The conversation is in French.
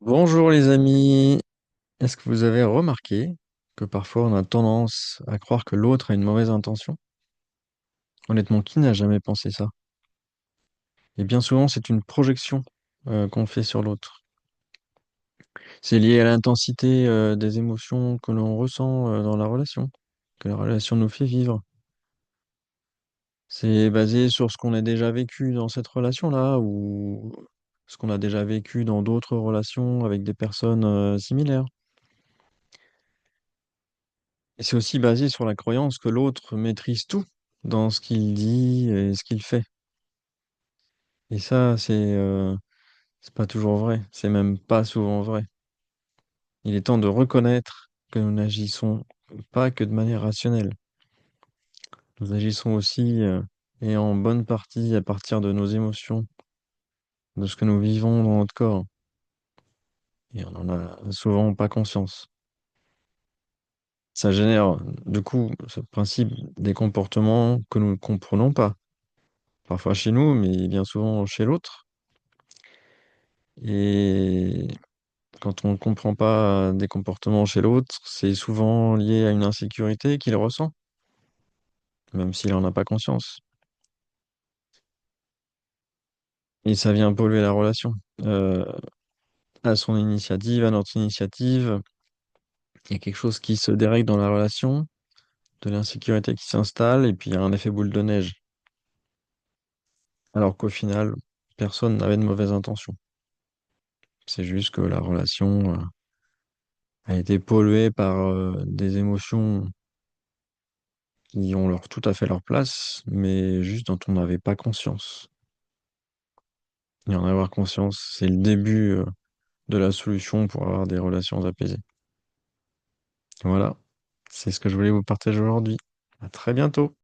Bonjour les amis, est-ce que vous avez remarqué que parfois on a tendance à croire que l'autre a une mauvaise intention? Honnêtement, qui n'a jamais pensé ça? Et bien souvent, c'est une projection qu'on fait sur l'autre. C'est lié à l'intensité des émotions que l'on ressent dans la relation, que la relation nous fait vivre. C'est basé sur ce qu'on a déjà vécu dans cette relation-là ou ce qu'on a déjà vécu dans d'autres relations avec des personnes similaires. Et c'est aussi basé sur la croyance que l'autre maîtrise tout dans ce qu'il dit et ce qu'il fait. Et ça, c'est pas toujours vrai. C'est même pas souvent vrai. Il est temps de reconnaître que nous n'agissons pas que de manière rationnelle. Nous agissons aussi et en bonne partie à partir de nos émotions, de ce que nous vivons dans notre corps. Et on n'en a souvent pas conscience. Ça génère, du coup, ce principe des comportements que nous ne comprenons pas. Parfois chez nous, mais bien souvent chez l'autre. Et quand on ne comprend pas des comportements chez l'autre, c'est souvent lié à une insécurité qu'il ressent, même s'il n'en a pas conscience. Et ça vient polluer la relation. Euh, à son initiative, à notre initiative, il y a quelque chose qui se dérègle dans la relation, de l'insécurité qui s'installe, et puis il y a un effet boule de neige. Alors qu'au final, personne n'avait de mauvaise intention. C'est juste que la relation a été polluée par des émotions qui ont tout à fait leur place, mais juste dont on n'avait pas conscience. Et en avoir conscience, c'est le début, de la solution pour avoir des relations apaisées. Voilà, c'est ce que je voulais vous partager aujourd'hui. À très bientôt.